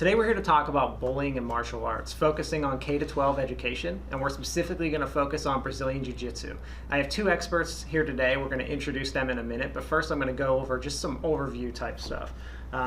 Today we're here to talk about bullying in martial arts, focusing on K-12 education, and we're specifically going to focus on Brazilian Jiu-Jitsu. I have two experts here today. We're going to introduce them in a minute, but first I'm going to go over just some overview type stuff.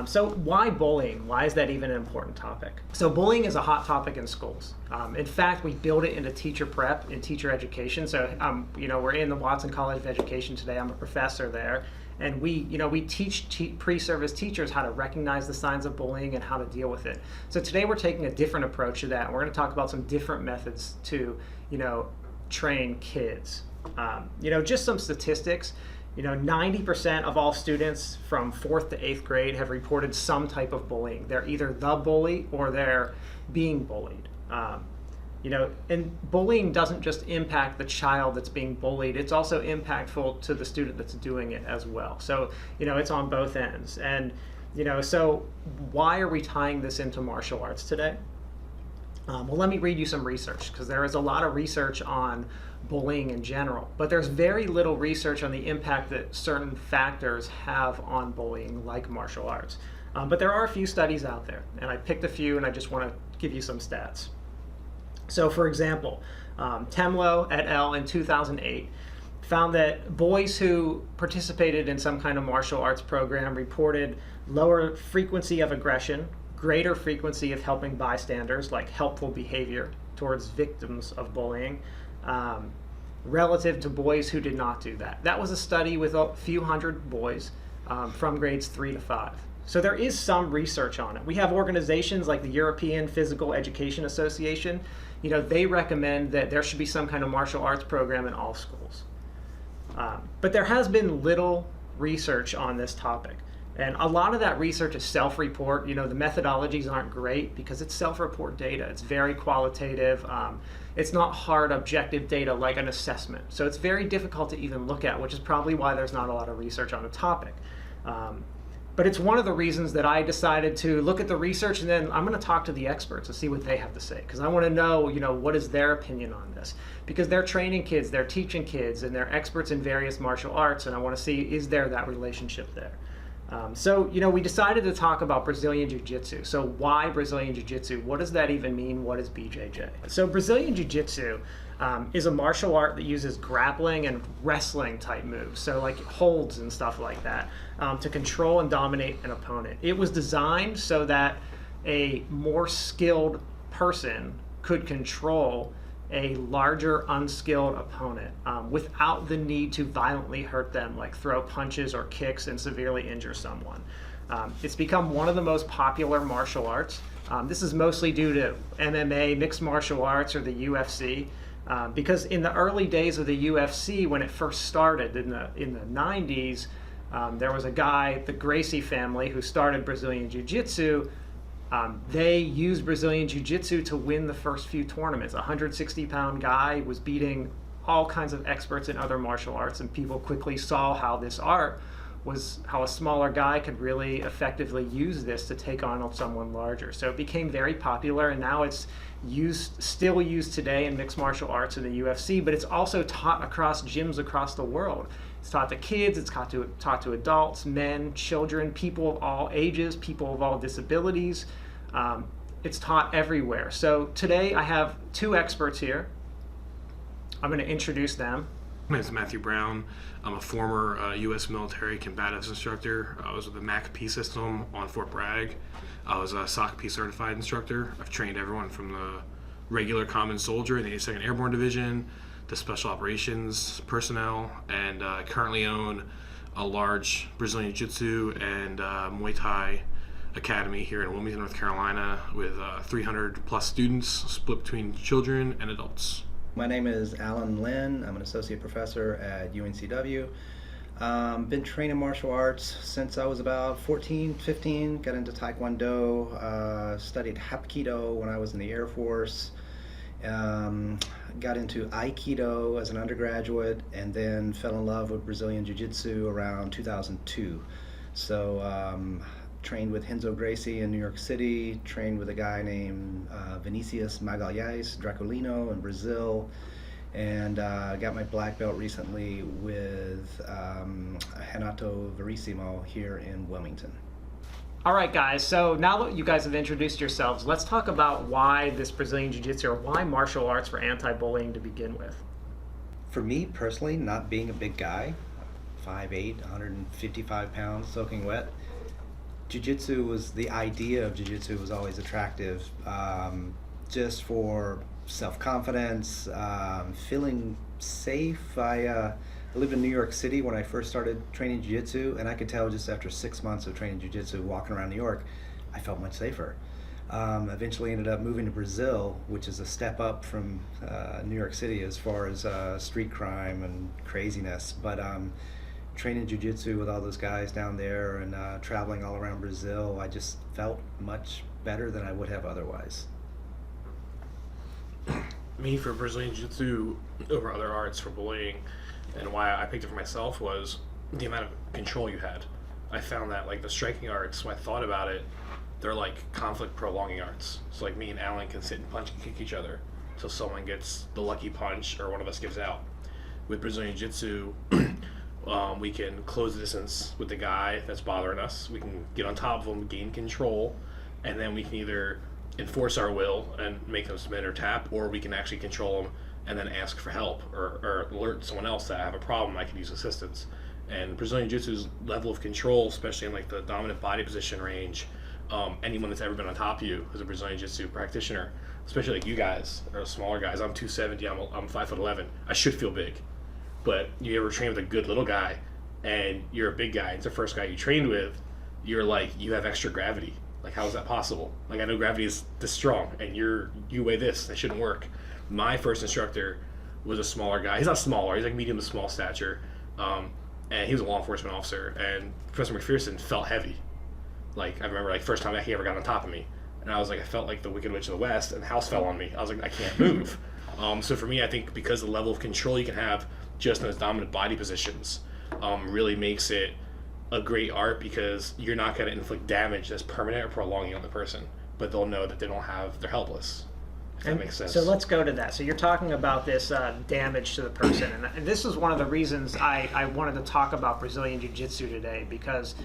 So why bullying? Why is that even an important topic? So bullying is a hot topic in schools. In fact, we build it into teacher prep and teacher education. So we're in the Watson College of Education today. I'm a professor there. And we teach pre-service teachers how to recognize the signs of bullying and how to deal with it. So today we're taking a different approach to that. And we're going to talk about some different methods to, train kids. Just some statistics. 90% of all students from 4th to 8th grade have reported some type of bullying. They're either the bully or they're being bullied. And bullying doesn't just impact the child that's being bullied, it's also impactful to the student that's doing it as well. So, it's on both ends. And, so why are we tying this into martial arts today? Well, let me read you some research, because there is a lot of research on bullying in general, but there's very little research on the impact that certain factors have on bullying, like martial arts. But there are a few studies out there, and I picked a few, and I just want to give you some stats. So, for example, Temlo et al. In 2008 found that boys who participated in some kind of martial arts program reported lower frequency of aggression, greater frequency of helping bystanders, like helpful behavior towards victims of bullying, relative to boys who did not do that. That was a study with a few hundred boys from grades 3 to 5. So there is some research on it. We have organizations like the European Physical Education Association. They recommend that there should be some kind of martial arts program in all schools. But there has been little research on this topic. And a lot of that research is self-report. The methodologies aren't great because it's self-report data. It's very qualitative. It's not hard, objective data like an assessment. So it's very difficult to even look at, which is probably why there's not a lot of research on the topic. But it's one of the reasons that I decided to look at the research, and then I'm going to talk to the experts and see what they have to say, because I want to know, what is their opinion on this? Because they're training kids, they're teaching kids, and they're experts in various martial arts, and I want to see, is there that relationship there? We decided to talk about Brazilian Jiu-Jitsu. So why Brazilian Jiu-Jitsu? What does that even mean? What is BJJ? So Brazilian Jiu-Jitsu is a martial art that uses grappling and wrestling type moves, so like holds and stuff like that, to control and dominate an opponent. It was designed so that a more skilled person could control a larger unskilled opponent without the need to violently hurt them, like throw punches or kicks and severely injure someone. It's become one of the most popular martial arts. This is mostly due to MMA, mixed martial arts, or the UFC. Because in the early days of the UFC, when it first started in the 90s, there was a guy, the Gracie family, who started Brazilian Jiu-Jitsu. They used Brazilian Jiu-Jitsu to win the first few tournaments. A 160-pound guy was beating all kinds of experts in other martial arts, and people quickly saw how this art was, how a smaller guy could really effectively use this to take on someone larger. So it became very popular, and now it's still used today in mixed martial arts in the UFC, but it's also taught across gyms across the world. It's taught to kids, it's taught to adults, men, children, people of all ages, people of all disabilities. It's taught everywhere. So today I have two experts here. I'm going to introduce them. My name is Matthew Brown. I'm a former U.S. military combatives instructor. I was with the MACP system on Fort Bragg. I was a SOCP certified instructor. I've trained everyone from the regular common soldier in the 82nd Airborne Division to special operations personnel, and currently own a large Brazilian Jiu-Jitsu and Muay Thai academy here in Wilmington, North Carolina, with 300 plus students split between children and adults. My name is Allen Lynn. I'm an associate professor at UNCW. Been training martial arts since I was about 14, 15. Got into Taekwondo, studied Hapkido when I was in the Air Force. Got into Aikido as an undergraduate, and then fell in love with Brazilian Jiu-Jitsu around 2002. So trained with Renzo Gracie in New York City, trained with a guy named Vinicius Magalhães Draculino in Brazil, and got my black belt recently with Renato Verissimo here in Wilmington. All right, guys, so now that you guys have introduced yourselves, let's talk about why this Brazilian Jiu-Jitsu, or why martial arts for anti-bullying to begin with. For me personally, not being a big guy, 5'8", 155 pounds, soaking wet, Jiu-Jitsu was, the idea of Jiu-Jitsu was always attractive, just for self-confidence, feeling safe. I lived in New York City when I first started training Jiu-Jitsu, and I could tell just after 6 months of training Jiu-Jitsu, walking around New York, I felt much safer. Eventually ended up moving to Brazil, which is a step up from New York City as far as street crime and craziness. But training Jiu-Jitsu with all those guys down there and traveling all around Brazil, I just felt much better than I would have otherwise. Me, for Brazilian Jiu-Jitsu over other arts for bullying, and why I picked it for myself, was the amount of control you had. I found that, like, the striking arts, when I thought about it, they're like conflict prolonging arts. So like me and Allen can sit and punch and kick each other till someone gets the lucky punch or one of us gives out. With Brazilian Jiu-Jitsu, we can close the distance with the guy that's bothering us. We can get on top of them, gain control, and then we can either enforce our will and make them submit or tap, or we can actually control them and then ask for help or alert someone else that I have a problem, I can use assistance. And Brazilian Jiu-Jitsu's level of control, especially in like the dominant body position range, anyone that's ever been on top of you as a Brazilian Jiu-Jitsu practitioner, especially like you guys or smaller guys. I'm 270, I'm 5'11". I should feel big, but you ever train with a good little guy and you're a big guy, it's the first guy you trained with, you're like, you have extra gravity. Like, how is that possible? Like, I know gravity is this strong and you weigh this, that shouldn't work. My first instructor was a smaller guy. He's not smaller, he's like medium to small stature, and he was a law enforcement officer, and Professor McPherson felt heavy. Like, I remember, like, first time that he ever got on top of me, and I was like, I felt like the Wicked Witch of the West, and the house fell on me. I was like, I can't move. So for me, I think because the level of control you can have just in those dominant body positions really makes it a great art, because you're not going to inflict damage that's permanent or prolonging on the person, but they'll know that they're helpless. If that makes sense. So let's go to that. So you're talking about this damage to the person, and this is one of the reasons I wanted to talk about Brazilian Jiu-Jitsu today, because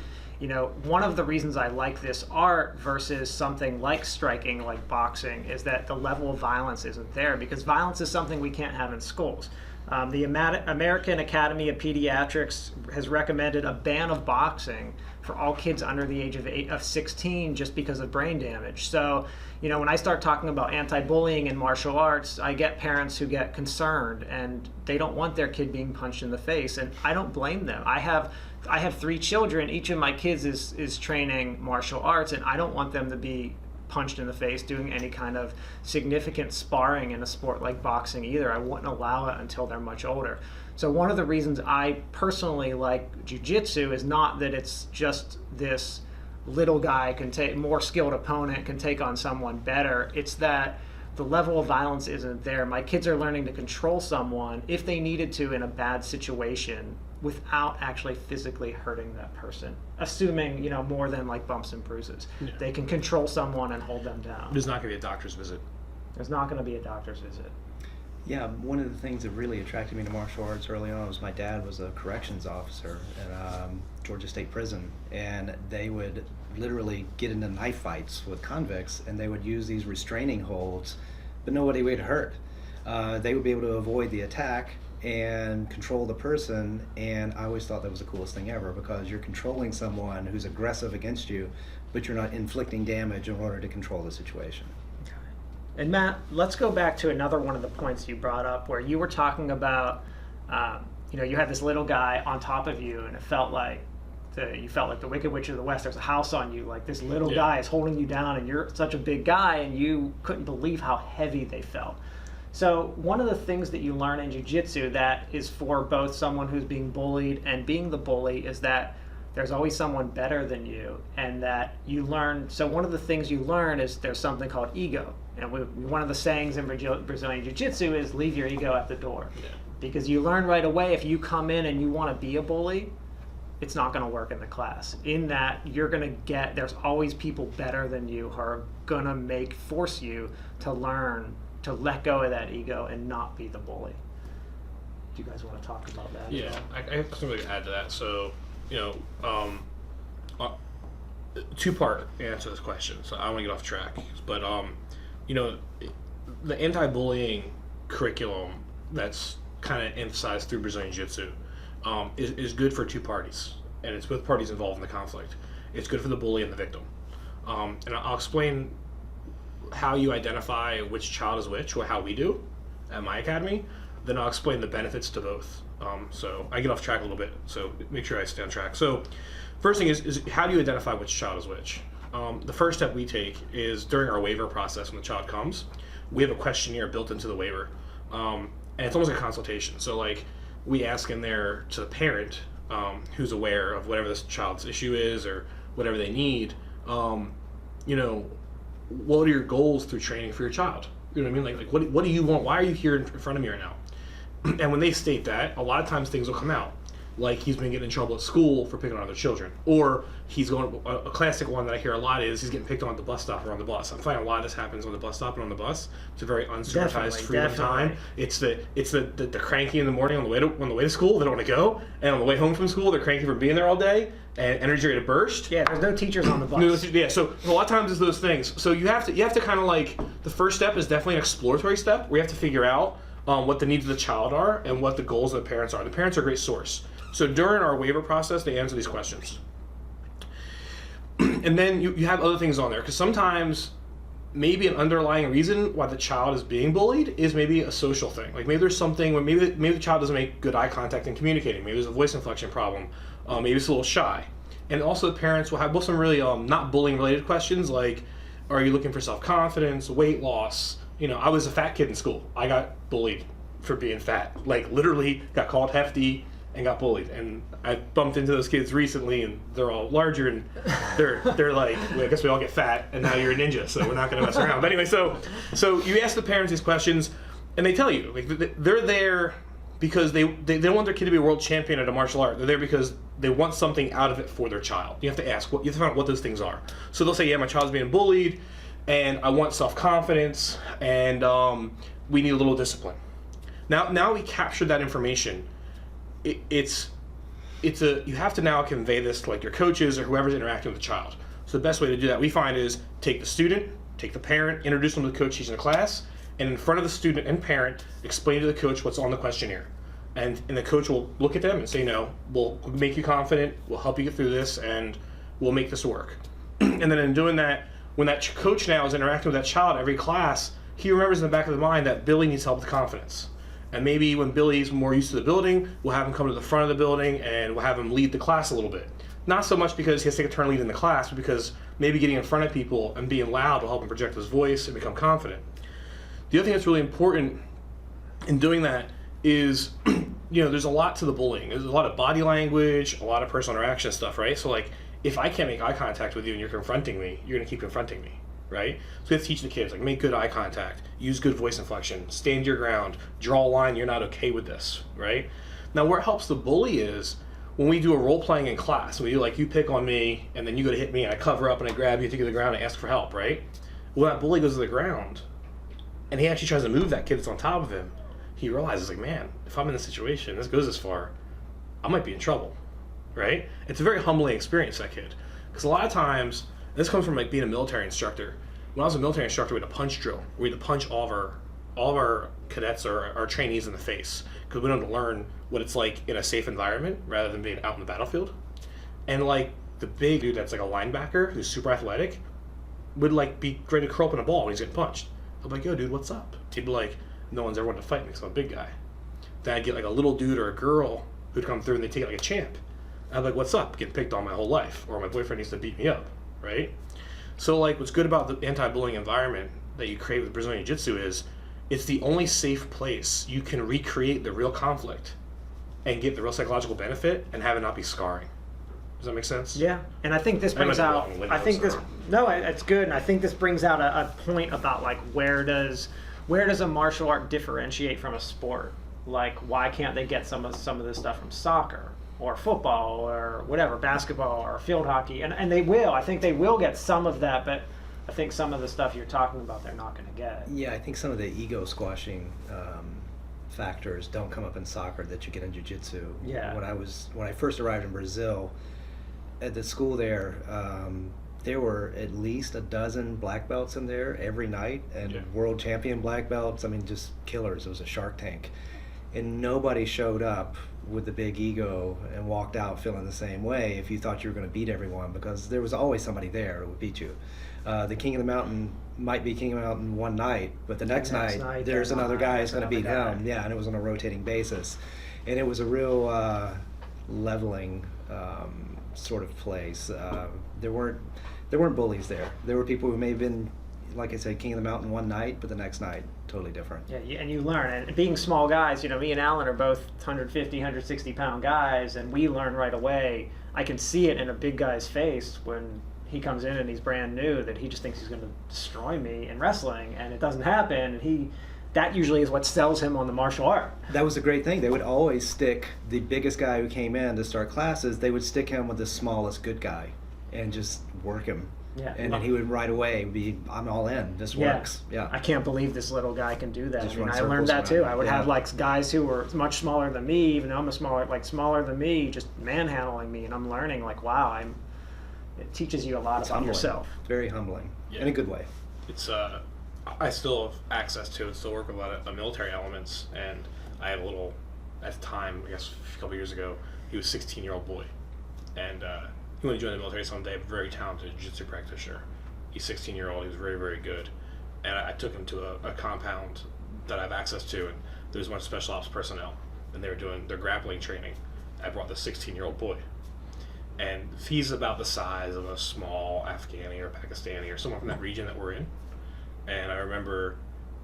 one of the reasons I like this art versus something like striking, like boxing, is that the level of violence isn't there, because violence is something we can't have in schools. The American Academy of Pediatrics has recommended a ban of boxing for all kids under the age of 16 just because of brain damage. So, when I start talking about anti-bullying in martial arts, I get parents who get concerned and they don't want their kid being punched in the face, and I don't blame them. I have 3 children. Each of my kids is training martial arts, and I don't want them to be punched in the face doing any kind of significant sparring in a sport like boxing either. I wouldn't allow it until they're much older. So one of the reasons I personally like Jiu-Jitsu is not that it's just this little guy can take, more skilled opponent can take on someone better. It's that the level of violence isn't there. My kids are learning to control someone if they needed to in a bad situation without actually physically hurting that person, assuming more than like bumps and bruises. Yeah. They can control someone and hold them down. There's not going to be a doctor's visit. There's not going to be a doctor's visit. Yeah, one of the things that really attracted me to martial arts early on was my dad was a corrections officer at Georgia State Prison, and they would literally get into knife fights with convicts, and they would use these restraining holds, but nobody would hurt. They would be able to avoid the attack and control the person, and I always thought that was the coolest thing ever, because you're controlling someone who's aggressive against you, but you're not inflicting damage in order to control the situation. And Matt, let's go back to another one of the points you brought up, where you were talking about, you had this little guy on top of you, and it felt like you felt like the Wicked Witch of the West. There's a house on you, like this little guy is holding you down, and you're such a big guy, and you couldn't believe how heavy they felt. So one of the things that you learn in Jiu-Jitsu that is for both someone who's being bullied and being the bully is that there's always someone better than you, and that you learn. So one of the things you learn is there's something called ego. And one of the sayings in Brazilian Jiu-Jitsu is leave your ego at the door. Yeah. Because you learn right away, if you come in and you want to be a bully, it's not going to work in the class. In that you're going to there's always people better than you who are going to force you to learn to let go of that ego and not be the bully. Do you guys want to talk about that? Yeah, I have something to add to that. So, two-part answer to this question, so I don't want to get off track. But you know, the anti-bullying curriculum that's kind of emphasized through Brazilian Jiu-Jitsu is good for two parties, and it's both parties involved in the conflict. It's good for the bully and the victim. And I'll explain how you identify which child is which, or how we do at my academy. Then I'll explain the benefits to both. So I get off track a little bit, so make sure I stay on track. So first thing is how do you identify which child is which? The first step we take is during our waiver process when the child comes, we have a questionnaire built into the waiver. And it's almost like a consultation. So like we ask in there to the parent who's aware of whatever this child's issue is or whatever they need, you know, what are your goals through training for your child? You know what I mean? Like what do you want? Why are you here in front of me right now? And when they state that, a lot of times things will come out. Like he's been getting in trouble at school for picking on other children. Or he's going, a classic one that I hear a lot is he's getting picked on at the bus stop or on the bus. I'm finding a lot of this happens on the bus stop and on the bus. It's a very unsupervised freedom time. It's the cranky in the morning on the way to school, they don't want to go. And on the way home from school, they're cranky for being there all day and energy ready to burst. Yeah, there's no teachers on the bus. Yeah, so a lot of times it's those things. So you have to kind of like, the first step is definitely an exploratory step where you have to figure out what the needs of the child are and what the goals of the parents are. The parents are a great source. So during our waiver process, they answer these questions. And then you have other things on there, because sometimes maybe an underlying reason why the child is being bullied is maybe a social thing. Like maybe there's something where maybe the child doesn't make good eye contact in communicating. Maybe there's a voice inflection problem. Maybe it's a little shy. And also the parents will have both some really not bullying related questions, like, are you looking for self-confidence, weight loss? You know, I was a fat kid in school. I got bullied for being fat. Like literally got called hefty and got bullied. And I bumped into those kids recently, and they're all larger, and they're like, well, I guess we all get fat, and now you're a ninja, so we're not going to mess around. But anyway, so you ask the parents these questions, and they tell you, like, they're there because they don't want their kid to be a world champion at a martial art. They're there because they want something out of it for their child. You have to ask, you have to find out what those things are. So they'll say, yeah, my child's being bullied, and I want self-confidence, and we need a little discipline. Now we captured that information. You have to now convey this to like your coaches or whoever's interacting with the child. So the best way to do that we find is take the student, take the parent, introduce them to the coach teaching the class, and in front of the student and parent, explain to the coach what's on the questionnaire. And the coach will look at them and say, no, we'll make you confident, we'll help you get through this, and we'll make this work. And then in doing that, when that coach now is interacting with that child every class, he remembers in the back of the mind that Billy needs help with confidence. And maybe when Billy's more used to the building, we'll have him come to the front of the building and we'll have him lead the class a little bit. Not so much because he has to take a turn leading the class, but because maybe getting in front of people and being loud will help him project his voice and become confident. The other thing that's really important in doing that is, you know, there's a lot to the bullying. There's a lot of body language, a lot of personal interaction stuff, right? So like, if I can't make eye contact with you and you're confronting me, you're gonna keep confronting me, right? So we have to teach the kids, like, make good eye contact, use good voice inflection, stand your ground, draw a line, you're not okay with this, right? Now where it helps the bully is when we do a role playing in class, we do like, you pick on me and then you go to hit me and I cover up and I grab you, take you to the ground and ask for help, right? Well, that bully goes to the ground and he actually tries to move that kid that's on top of him. He realizes, like, man, if I'm in this situation, this goes this far, I might be in trouble, right? It's a very humbling experience, that kid. Because a lot of times, this comes from like being a military instructor. When I was a military instructor, we had a punch drill. We had to punch all of our cadets or our trainees in the face because we wanted to learn what it's like in a safe environment rather than being out in the battlefield. And like the big dude that's like a linebacker who's super athletic would like be ready to curl up in a ball when he's getting punched. I'm like, yo, dude, what's up? He'd be like, no one's ever wanted to fight me because I'm a big guy. Then I'd get like a little dude or a girl who'd come through and they'd take it like a champ. I'm like, what's up? Getting picked on my whole life, or my boyfriend needs to beat me up, right? So like, what's good about the anti-bullying environment that you create with Brazilian Jiu-Jitsu is it's the only safe place you can recreate the real conflict and get the real psychological benefit and have it not be scarring. Does that make sense? Yeah, and I think this brings out. It's good, and I think this brings out a point about like where does a martial art differentiate from a sport? Like, why can't they get some of this stuff from soccer or football or whatever, basketball or field hockey? And they will. I think they will get some of that, but I think some of the stuff you're talking about they're not going to get. Yeah, I think some of the ego squashing factors don't come up in soccer that you get in jiu-jitsu. Yeah. When I first arrived in Brazil, at the school there, there were at least a dozen black belts in there every night, and Yeah. world champion black belts. I mean, just killers. It was a Shark Tank, and nobody showed up with the big ego and walked out feeling the same way if you thought you were going to beat everyone, because there was always somebody there who would beat you. The King of the Mountain might be King of the Mountain one night, but the next night there's another guy who's going to beat him. Yeah, and it was on a rotating basis, and it was a real leveling sort of place. There weren't bullies there. There were people who may have been, like I said, King of the Mountain one night, but the next night totally different. Yeah, and you learn. And being small guys, me and Allen are both 150, 160 pound guys, and we learn right away. I can see it in a big guy's face when he comes in and he's brand new, that he just thinks he's going to destroy me in wrestling, and it doesn't happen. And that usually is what sells him on the martial art. That was a great thing. They would always stick the biggest guy who came in to start classes, they would stick him with the smallest good guy and just work him. Yeah. And then he would right away be, I'm all in. This works. Yeah. I can't believe this little guy can do that. Just I mean, run I learned that circles too. around. I would Yeah. have like guys who were much smaller than me, even though I'm smaller than me, just manhandling me, and I'm learning like, wow, it teaches you a lot about humbling. yourself. Very humbling. Yeah. In a good way. It's I still have access to it, still work with a lot of military elements, and I have a little, at the time, I guess a couple years ago, he was a 16-year-old boy, and he wanted to join the military someday, very talented jiu-jitsu practitioner. He's 16-year-old, he was very, very good, and I took him to a compound that I have access to, and there was a bunch of special ops personnel, and they were doing their grappling training. I brought the 16-year-old boy, and he's about the size of a small Afghani or Pakistani or someone from that region that we're in. And I remember,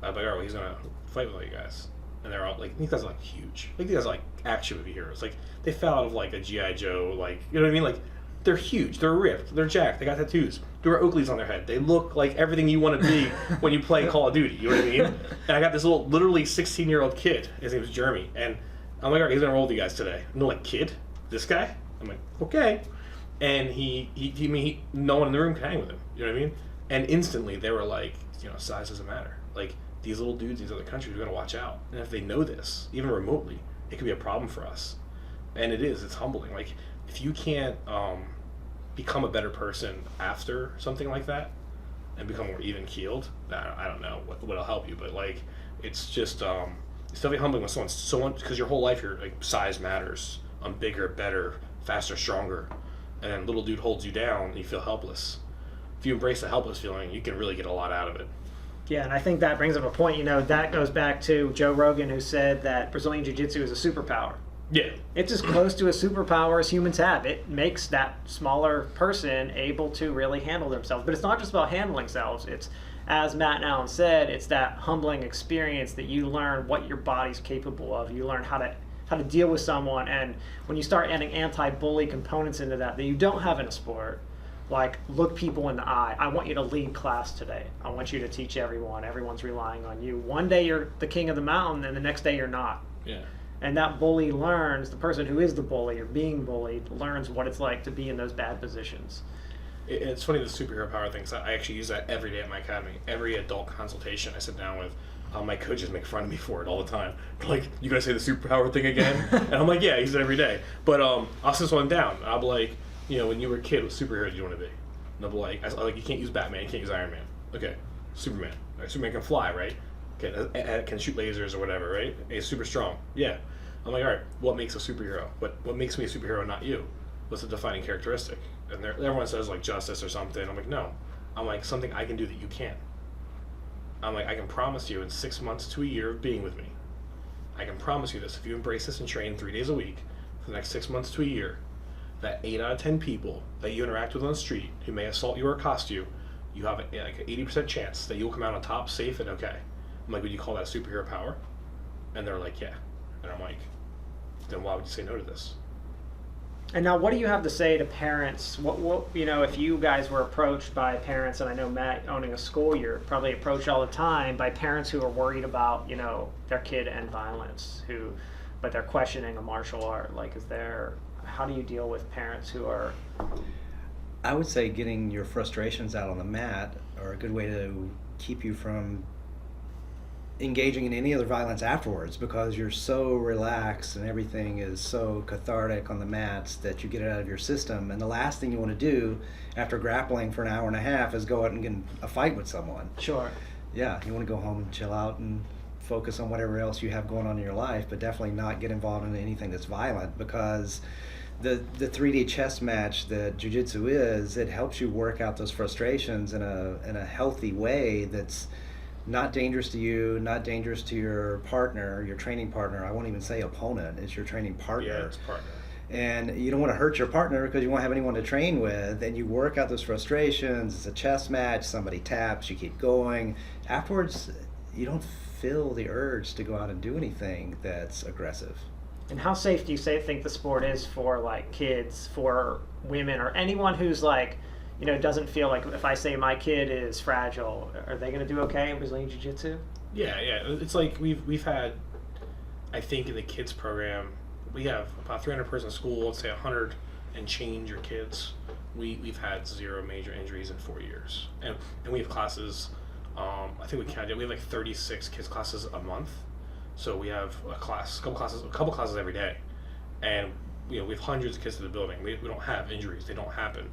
I was like, all right, well, he's going to fight with all you guys. And they're all like, these guys are like huge. Like, these guys are like action movie heroes. Like, they fell out of like a G.I. Joe, like, you know what I mean? Like, they're huge, they're ripped, they're jacked, they got tattoos. They wear Oakleys on their head. They look like everything you want to be when you play Call of Duty, you know what I mean? And I got this little, literally 16-year-old kid. His name was Jeremy. And I'm like, all right, he's going to roll with you guys today. And they're like, kid? This guy? I'm like, okay. And no one in the room could hang with him, you know what I mean? And instantly they were like, size doesn't matter. Like, these little dudes, these other countries are going to watch out. And if they know this, even remotely, it could be a problem for us. And it is. It's humbling. Like, if you can't become a better person after something like that and become more even-keeled, I don't know what'll help you. But, like, it's just, it's definitely humbling when someone, because your whole life, your like, size matters. I'm bigger, better, faster, stronger. And then little dude holds you down and you feel helpless. If you embrace the helpless feeling, you can really get a lot out of it. Yeah, and I think that brings up a point, that goes back to Joe Rogan, who said that Brazilian Jiu-Jitsu is a superpower. Yeah. It's as close to a superpower as humans have. It makes that smaller person able to really handle themselves. But it's not just about handling themselves. It's, as Matt and Allen said, it's that humbling experience that you learn what your body's capable of. You learn how to deal with someone, and when you start adding anti-bully components into that you don't have in a sport, like look people in the eye. I want you to lead class today. I want you to teach everyone. Everyone's relying on you. One day you're the king of the mountain, and the next day you're not. Yeah. And that bully learns, the person who is the bully or being bullied learns what it's like to be in those bad positions. It's funny, the superhero power thing, 'cause I actually use that every day at my academy. Every adult consultation I sit down with, my coaches make fun of me for it all the time. Like, you gonna say the superpower thing again? And I'm like, yeah, I use it every day. But I'll sit one down. I'll be like, when you were a kid, what superhero did you want to be? And they'll be like, you can't use Batman, you can't use Iron Man. Okay, Superman. All right, Superman can fly, right? Okay, can shoot lasers or whatever, right? He's super strong. Yeah. I'm like, all right, what makes a superhero? What makes me a superhero, not you? What's the defining characteristic? And everyone says, like, justice or something. I'm like, no. I'm like, something I can do that you can't. I'm like, I can promise you in 6 months to a year of being with me, I can promise you this, if you embrace this and train 3 days a week for the next 6 months to a year, that 8 out of 10 people that you interact with on the street who may assault you or accost you, you have like an 80% chance that you'll come out on top, safe and okay. I'm like, would you call that superhero power? And they're like, yeah. And I'm like, then why would you say no to this? And now, what do you have to say to parents? What if you guys were approached by parents, and I know Matt owning a school, you're probably approached all the time by parents who are worried about their kid and violence, but they're questioning a martial art. Like, how do you deal with parents who are? I would say getting your frustrations out on the mat are a good way to keep you from engaging in any other violence afterwards, because you're so relaxed and everything is so cathartic on the mats that you get it out of your system. And the last thing you want to do after grappling for an hour and a half is go out and get in a fight with someone. Sure. Yeah, you want to go home and chill out and focus on whatever else you have going on in your life, but definitely not get involved in anything that's violent, because the 3D chess match that Jiu-Jitsu is, it helps you work out those frustrations in a healthy way that's not dangerous to you, not dangerous to your partner, your training partner. I won't even say opponent, it's your training partner. Yeah, it's partner. And you don't want to hurt your partner because you won't have anyone to train with, and you work out those frustrations. It's a chess match, somebody taps, you keep going. Afterwards, you don't feel the urge to go out and do anything that's aggressive. And how safe do you think the sport is for like kids, for women, or anyone who's like, you know, doesn't feel like, if I say my kid is fragile, are they going to do okay in Brazilian Jiu-Jitsu? Yeah. It's like we've had, I think in the kids program, we have about 300 person school, let's say 100 and change your kids. We've had 0 major injuries in 4 years. And we have classes, I think we counted, we have like 36 kids classes a month. So we have a couple classes every day. And you know, we have hundreds of kids in the building. We don't have injuries, they don't happen.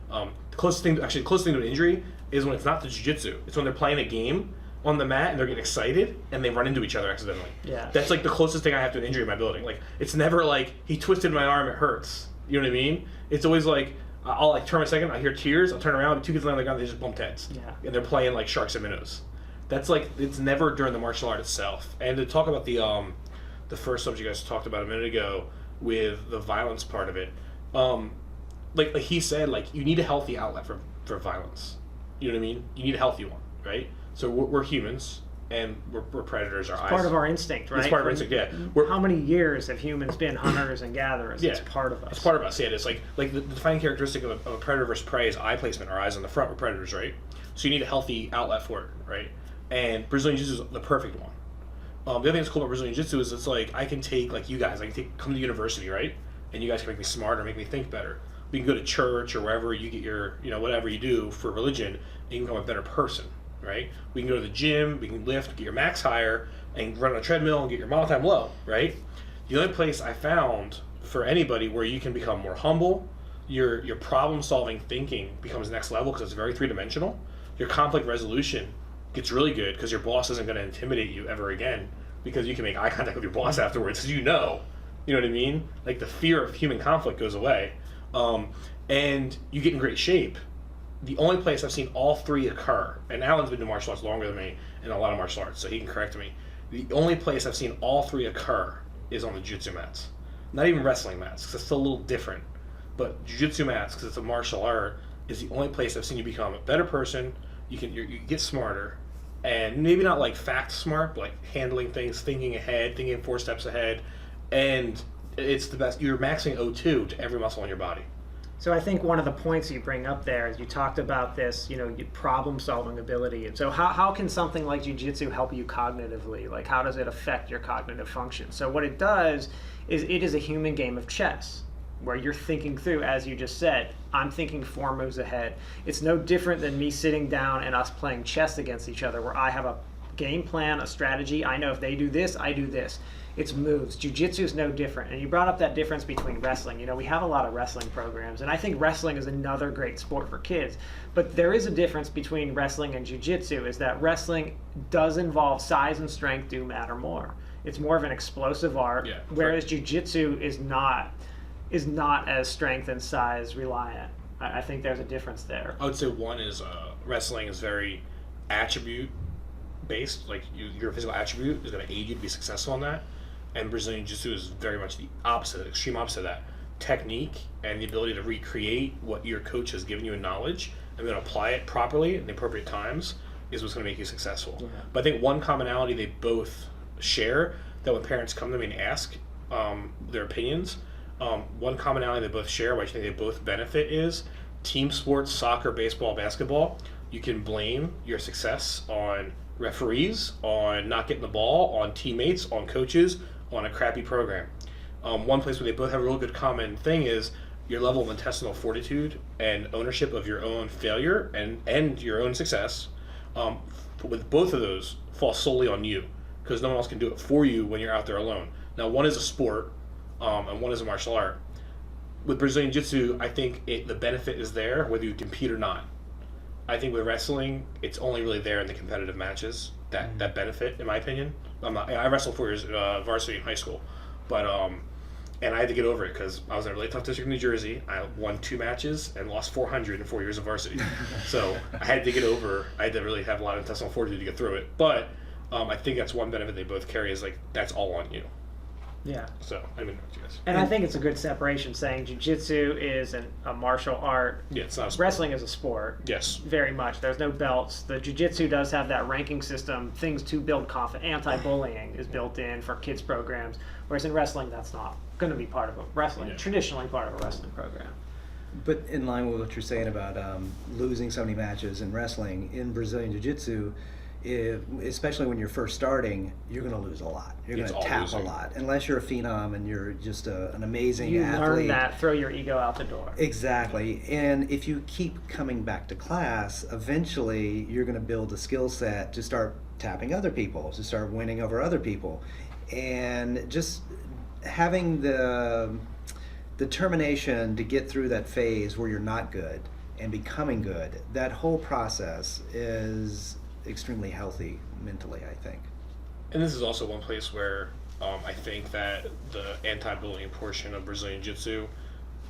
The closest thing to an injury is when it's not the jiu-jitsu. It's when they're playing a game on the mat and they're getting excited and they run into each other accidentally. Yeah. That's like the closest thing I have to an injury in my building. Like, it's never like, he twisted my arm, it hurts. You know what I mean? It's always like, I'll like turn a second, I hear tears, I'll turn around, 2 kids laying on the ground, they just bumped heads. Yeah. And they're playing like sharks and minnows. That's like, it's never during the martial art itself. And to talk about the first subject you guys talked about a minute ago with the violence part of it, like he said, like, you need a healthy outlet for violence. You know what I mean? You need a healthy one, right? So we're humans, and we're predators. It's part of our instinct, right? It's part of our instinct, yeah. How many years have humans been hunters and gatherers? Yeah. It's part of us. It's part of us, yeah. It's like the defining characteristic of a predator versus prey is eye placement. Our eyes on the front, we're predators, right? So you need a healthy outlet for it, right? And Brazilian Jiu-Jitsu is the perfect one. The other thing that's cool about Brazilian Jiu-Jitsu is it's like, I can take, like you guys, come to university, right? And you guys can make me smarter, make me think better. We can go to church or wherever you get your, you know, whatever you do for religion, and you can become a better person, right? We can go to the gym, we can lift, get your max higher, and run on a treadmill and get your mile time low, right? The only place I found for anybody where you can become more humble, your problem-solving thinking becomes next level because it's very three-dimensional. Your conflict resolution gets really good because your boss isn't going to intimidate you ever again because you can make eye contact with your boss afterwards because you know what I mean? Like, the fear of human conflict goes away. And you get in great shape. The only place I've seen all three occur, and Allen's been doing martial arts longer than me in a lot of martial arts, so he can correct me. The only place I've seen all three occur is on the jiu-jitsu mats. Not even wrestling mats, because it's still a little different. But jiu-jitsu mats, because it's a martial art, is the only place I've seen you become a better person. You get smarter, and maybe not like fact smart, but like handling things, thinking ahead, thinking 4 steps ahead, and it's the best. You're maxing O2 to every muscle in your body. So I think one of the points you bring up there is you talked about this, you know, problem-solving ability. And so how can something like jiu-jitsu help you cognitively? Like, how does it affect your cognitive function? So what it does is it is a human game of chess where you're thinking through, as you just said, I'm thinking 4 moves ahead. It's no different than me sitting down and us playing chess against each other where I have a game plan, a strategy. I know if they do this, I do this. It's moves. Jiu-jitsu is no different. And you brought up that difference between wrestling. You know, we have a lot of wrestling programs, and I think wrestling is another great sport for kids. But there is a difference between wrestling and jiu-jitsu, is that wrestling does involve size and strength do matter more. It's more of an explosive art, whereas jiu-jitsu is not as strength and size reliant. I think there's a difference there. I would say one is wrestling is very attribute based. Like, your physical attribute is going to aid you to be successful in that. And Brazilian Jiu-Jitsu is very much the opposite, extreme opposite of that. Technique and the ability to recreate what your coach has given you in knowledge and then apply it properly in the appropriate times is what's going to make you successful. Yeah. But I think one commonality they both share, that when parents come to me and ask their opinions, one commonality they both share, which I think they both benefit, is team sports, soccer, baseball, basketball. You can blame your success on referees, on not getting the ball, on teammates, on coaches, on a crappy program. One place where they both have a real good common thing is your level of intestinal fortitude and ownership of your own failure and your own success. With both of those falls solely on you because no one else can do it for you when you're out there alone. Now, one is a sport, and one is a martial art. With Brazilian Jiu-Jitsu, I think the benefit is there whether you compete or not. I think with wrestling, it's only really there in the competitive matches that benefit, in my opinion. I wrestled 4 years varsity in high school, but and I had to get over it because I was in a really tough district in New Jersey. I won 2 matches and lost 400 in 4 years of varsity. So I had to get over. I had to really have a lot of intestinal fortitude to get through it. But I think that's one benefit they both carry is like that's all on you. Yeah. So I mean, you guys. And I think it's a good separation saying jiu-jitsu is a martial art. Yeah, it's not a sport. Wrestling is a sport. Yes. Very much. There's no belts. The jiu-jitsu does have that ranking system, things to build confidence. Anti-bullying is built in for kids programs, whereas in wrestling that's not going to be part of a wrestling, traditionally part of a wrestling program. But in line with what you're saying about losing so many matches in wrestling, in Brazilian Jiu-Jitsu, especially when you're first starting, you're going to lose a lot. You're going to tap losing. A lot. Unless you're a phenom and you're just an amazing athlete. You learn that, throw your ego out the door. Exactly. And if you keep coming back to class, eventually you're going to build a skill set to start tapping other people, to start winning over other people. And just having the determination to get through that phase where you're not good and becoming good, that whole process is extremely healthy mentally, I think. And this is also one place where I think that the anti-bullying portion of Brazilian Jiu-Jitsu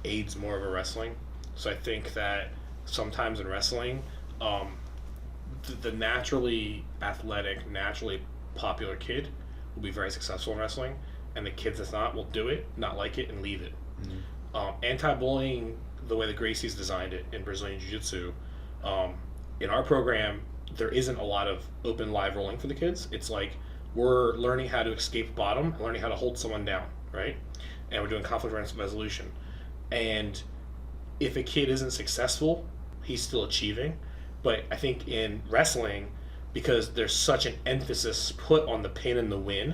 aids more of a wrestling. So I think that sometimes in wrestling, the naturally athletic, naturally popular kid will be very successful in wrestling, and the kids that's not will do it, not like it, and leave it. Mm-hmm. Anti-bullying, the way the Gracie's designed it in Brazilian Jiu-Jitsu, in our program, there isn't a lot of open live rolling for the kids. It's like we're learning how to escape bottom, learning how to hold someone down, right? And we're doing conflict resolution. And if a kid isn't successful, he's still achieving. But I think in wrestling, because there's such an emphasis put on the pin and the win,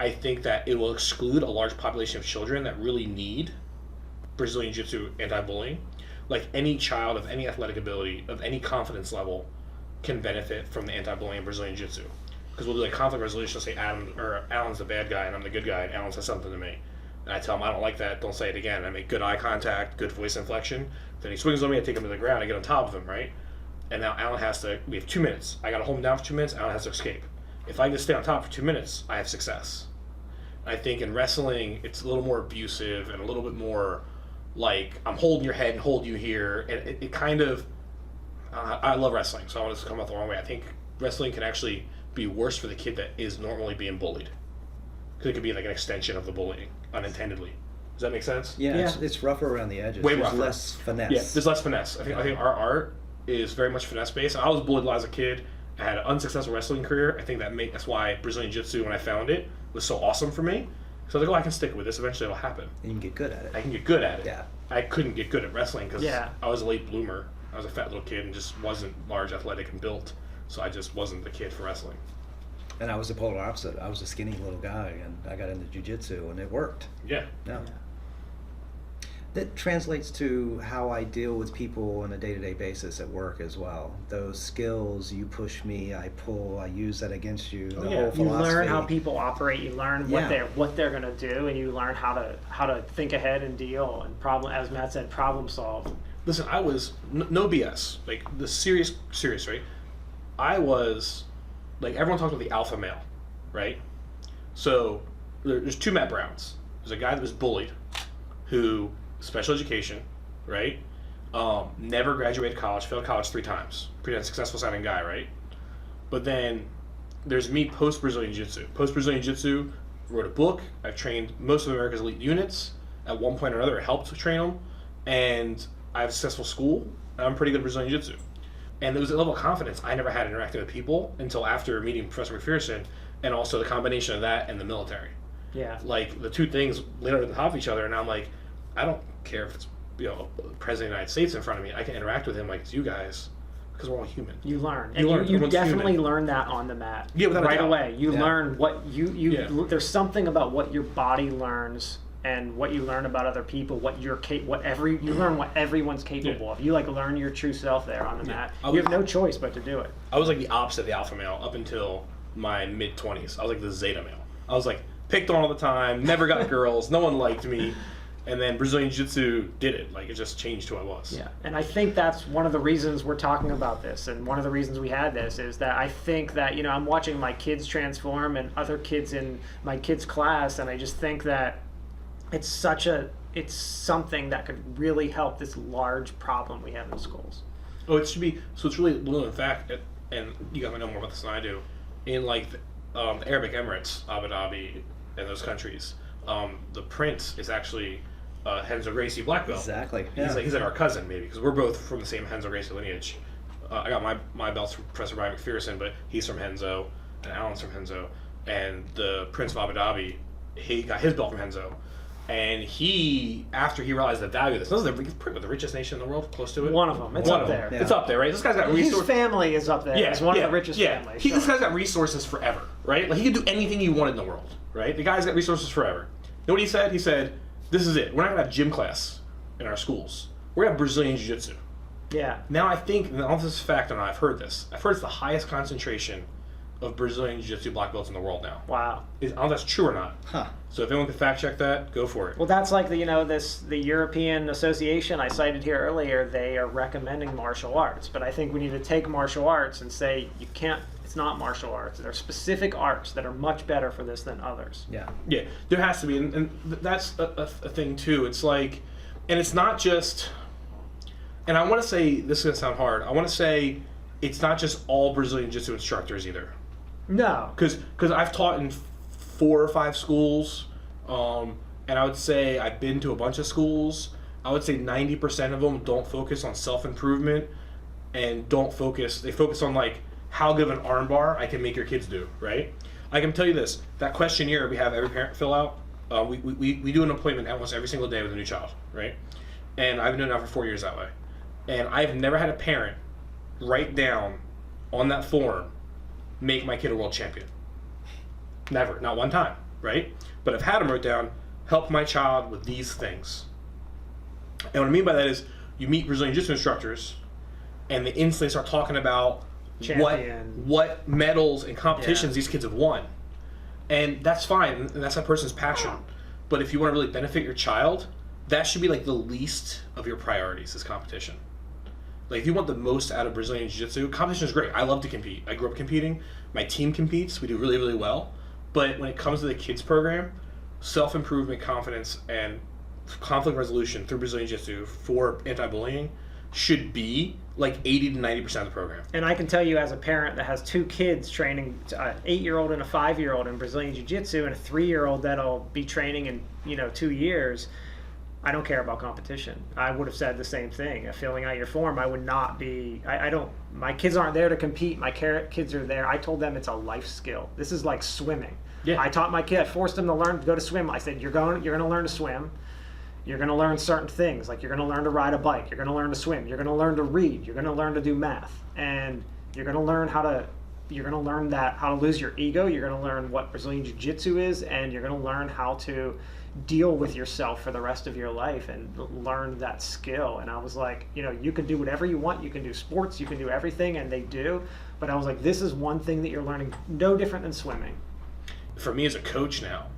I think that it will exclude a large population of children that really need Brazilian Jiu-Jitsu anti-bullying. Like any child of any athletic ability, of any confidence level, can benefit from the anti-bullying in Brazilian Jiu-Jitsu. Because we'll do like conflict resolution, say Allen's the bad guy and I'm the good guy, and Allen says something to me. And I tell him, I don't like that, don't say it again. I make good eye contact, good voice inflection. Then he swings on me, I take him to the ground, I get on top of him, right? And now Allen has to, we have 2 minutes. I got to hold him down for 2 minutes, Allen has to escape. If I just stay on top for 2 minutes, I have success. I think in wrestling, it's a little more abusive and a little bit more like, I'm holding your head and hold you here. And it kind of, I love wrestling, so I want to come out the wrong way. I think wrestling can actually be worse for the kid that is normally being bullied. Because it could be like an extension of the bullying, unintendedly. Does that make sense? Yeah. It's rougher around the edges. Way There's rougher. less finesse. Yeah, there's less finesse. I think our art is very much finesse based. I was bullied a lot as a kid. I had an unsuccessful wrestling career. I think that's why Brazilian Jiu-Jitsu, when I found it, was so awesome for me. So I was like, I can stick with this. Eventually it'll happen. And you can get good at it. I can get good at it. Yeah. I couldn't get good at wrestling because I was a late bloomer. I was a fat little kid and just wasn't large, athletic, and built. So I just wasn't the kid for wrestling. And I was the polar opposite. I was a skinny little guy, and I got into jiu-jitsu, and it worked. Yeah. That translates to how I deal with people on a day-to-day basis at work as well. Those skills, you push me, I pull, I use that against you. The whole philosophy. You learn how people operate. You learn what they're going to do, and you learn how to think ahead and deal and as Matt said, problem solve. Listen, I was no BS. Like the serious, right? I was like everyone talks about the alpha male, right? So there's 2 Matt Browns. There's a guy that was bullied, who special education, right? Never graduated college, failed college 3 times. Pretty unsuccessful sounding guy, right? But then there's me post Brazilian Jiu-Jitsu. Post Brazilian Jiu-Jitsu, wrote a book. I've trained most of America's elite units. At one point or another, I helped train them, and I have a successful school. And I'm pretty good at Brazilian Jiu-Jitsu. And there was a level of confidence I never had interacting with people until after meeting Professor McPherson, and also the combination of that and the military. Yeah. Like the 2 things later on top of each other, and I'm like, I don't care if it's President of the United States in front of me. I can interact with him like it's you guys because we're all human. You learn. You definitely learn that on the mat. Yeah, right away. You learn what there's something about what your body learns and what you learn about other people, you learn what everyone's capable of. You learn your true self there on the mat. You have no choice but to do it. I was like the opposite of the alpha male up until my mid-20s. I was like the Zeta male. I was like picked on all the time, never got girls, no one liked me. And then Brazilian Jiu-Jitsu did it. Like, it just changed who I was. Yeah, and I think that's one of the reasons we're talking about this, and one of the reasons we had this is that I think that, you know, I'm watching my kids transform and other kids in my kids' class, and I just think that it's something that could really help this large problem we have in schools. Oh, it should be. So it's really little. In fact, and you guys might know more about this than I do. In like the Arabic Emirates, Abu Dhabi, and those countries, the prince is actually Renzo Gracie Blackbelt. Exactly. He's like our cousin maybe, because we're both from the same Renzo Gracie lineage. I got my belts from Professor Brian McPherson, but he's from Renzo, and Alan's from Renzo, and the Prince of Abu Dhabi, he got his belt from Renzo. And he, after he realized the value of this, this is the richest nation in the world, close to it. One of them. It's up there. Yeah. It's up there, right? This guy's got resources. His family is up there. Yeah, It's one of the richest families. This guy's got resources forever, right? Like, he could do anything he wanted in the world, right? The guy's got resources forever. You know what he said? He said, this is it. We're not going to have gym class in our schools. We're going to have Brazilian Jiu-Jitsu. Yeah. Now I think, and I don't know if this is a fact or not, I've heard this. I've heard it's the highest concentration of Brazilian Jiu-Jitsu black belts in the world now. Wow. I don't know if that's true or not. Huh. So if anyone can fact check that, go for it. Well, that's like the European Association I cited here earlier. They are recommending martial arts, but I think we need to take martial arts and say you can't. It's not martial arts. There are specific arts that are much better for this than others. Yeah. Yeah, there has to be, and that's a thing too. It's like, and it's not just. And I want to say, this is gonna sound hard. I want to say, it's not just all Brazilian Jiu-Jitsu instructors either. No. Because I've taught in 4 or 5 schools, and I would say I've been to a bunch of schools. I would say 90% of them don't focus on self-improvement and they focus on like how good of an arm bar I can make your kids do, right? I can tell you this, that questionnaire we have every parent fill out, we do an appointment almost every single day with a new child, right? And I've been doing it now for 4 years that way. And I've never had a parent write down on that form, make my kid a world champion. Never, not one time, right? But I've had them write down, help my child with these things. And what I mean by that is, you meet Brazilian Jiu-Jitsu instructors, and they instantly start talking about what medals and competitions these kids have won. And that's fine, and that's that person's passion. But if you want to really benefit your child, that should be like the least of your priorities, is competition. Like, if you want the most out of Brazilian Jiu-Jitsu, competition is great. I love to compete. I grew up competing. My team competes. We do really, really well. But when it comes to the kids program, self-improvement, confidence, and conflict resolution through Brazilian Jiu-Jitsu for anti-bullying should be like 80 to 90% of the program. And I can tell you, as a parent that has 2 kids training, an 8-year-old and a 5-year-old in Brazilian Jiu-Jitsu, and a 3-year-old that'll be training in 2 years, I don't care about competition. I would have said the same thing. Filling out your form, I would not be. I don't. My kids aren't there to compete. My kids are there. I told them it's a life skill. This is like swimming. Yeah. I taught my kid. I forced him to learn to go to swim. I said, you're going to learn to swim. You're going to learn certain things, like you're going to learn to ride a bike. You're going to learn to swim. You're going to learn to read. You're going to learn to do math, and you're going to learn how to. You're going to learn how to lose your ego. You're going to learn what Brazilian Jiu-Jitsu is, and you're going to learn how to deal with yourself for the rest of your life and learn that skill. And I was like, you can do whatever you want. You can do sports. You can do everything, and they do. But I was like, this is one thing that you're learning, no different than swimming. For me as a coach now,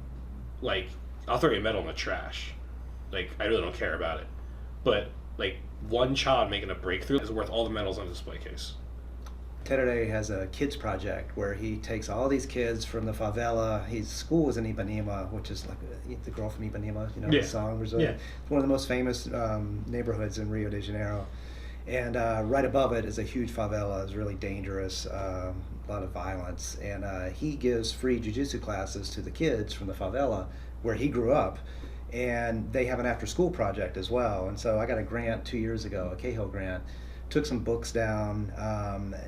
like, I'll throw your medal in the trash. Like, I really don't care about it. But, like, one child making a breakthrough is worth all the medals on a display case. Terere has a kids project where he takes all these kids from the favela. His school is in Ipanema, which is like the girl from Ipanema, the song. Brazil. Yeah. It's one of the most famous neighborhoods in Rio de Janeiro. And right above it is a huge favela. It's really dangerous, a lot of violence. And he gives free jiu-jitsu classes to the kids from the favela where he grew up. And they have an after-school project as well. And so I got a grant 2 years ago, a Cahill grant. Took some books down,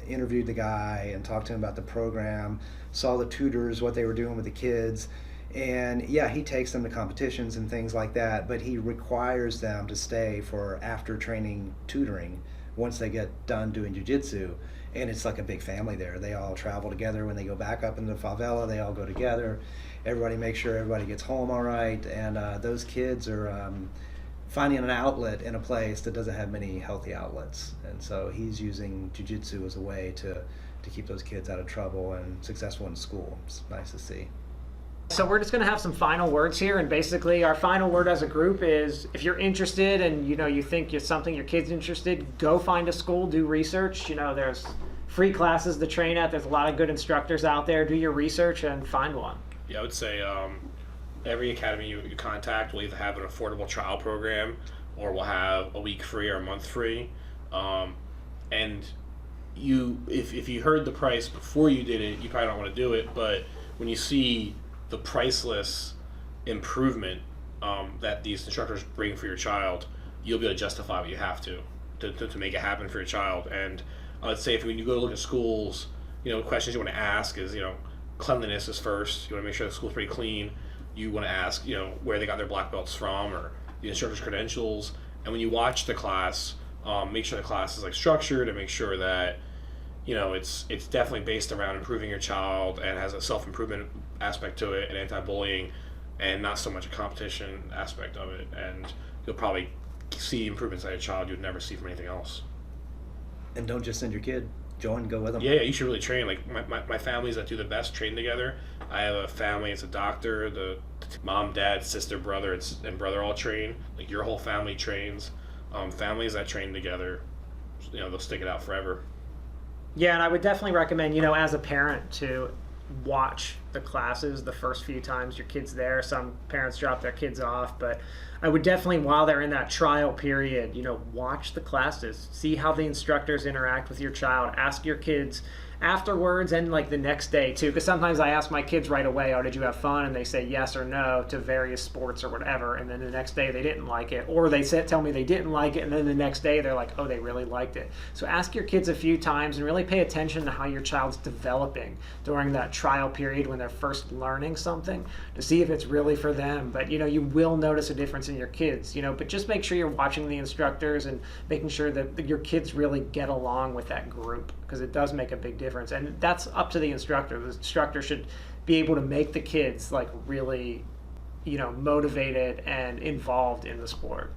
interviewed the guy and talked to him about the program, saw the tutors, what they were doing with the kids. And yeah, he takes them to competitions and things like that, but he requires them to stay for after training tutoring once they get done doing jiu-jitsu. And it's like a big family there. They all travel together. When they go back up into the favela, they all go together. Everybody makes sure everybody gets home all right. And those kids are finding an outlet in a place that doesn't have many healthy outlets. And so he's using jiu-jitsu as a way to to keep those kids out of trouble and successful in school. It's nice to see. So we're just going to have some final words here, and basically our final word as a group is if you're interested and you think it's something your kid's interested, go find a school, do research. There's free classes to train at. There's a lot of good instructors out there. Do your research and find one. Yeah, I would say every academy you contact will either have an affordable trial program or will have a week free or a month free. And if you heard the price before you did it, you probably don't want to do it. But when you see the priceless improvement that these instructors bring for your child, you'll be able to justify what you have to make it happen for your child. And I would say when you go to look at schools, questions you want to ask is, cleanliness is first. You want to make sure the school's pretty clean. You want to ask, where they got their black belts from or the instructor's credentials. And when you watch the class, make sure the class is structured and make sure that it's definitely based around improving your child and has a self-improvement aspect to it and anti-bullying and not so much a competition aspect of it. And you'll probably see improvements in your child you'd never see from anything else. And don't just send your kid. Join, go with them. Yeah, you should really train. My families that do the best train together. I have a family, it's a doctor, the mom, dad, sister, brother, and brother all train. Your whole family trains. Families that train together, they'll stick it out forever. Yeah, and I would definitely recommend, as a parent, to watch the classes the first few times your kid's there. Some parents drop their kids off, but I would definitely, while they're in that trial period, watch the classes, see how the instructors interact with your child, ask your kids afterwards and the next day too, because sometimes I ask my kids right away, did you have fun, and they say yes or no to various sports or whatever, and then the next day they didn't like it, or they tell me they didn't like it, and then the next day they're like, they really liked it. So ask your kids a few times and really pay attention to how your child's developing during that trial period when they're first learning something, to see if it's really for them. But you will notice a difference in your kids, but just make sure you're watching the instructors and making sure that your kids really get along with that group, because it does make a big difference. And that's up to the instructor. The instructor should be able to make the kids really, motivated and involved in the sport.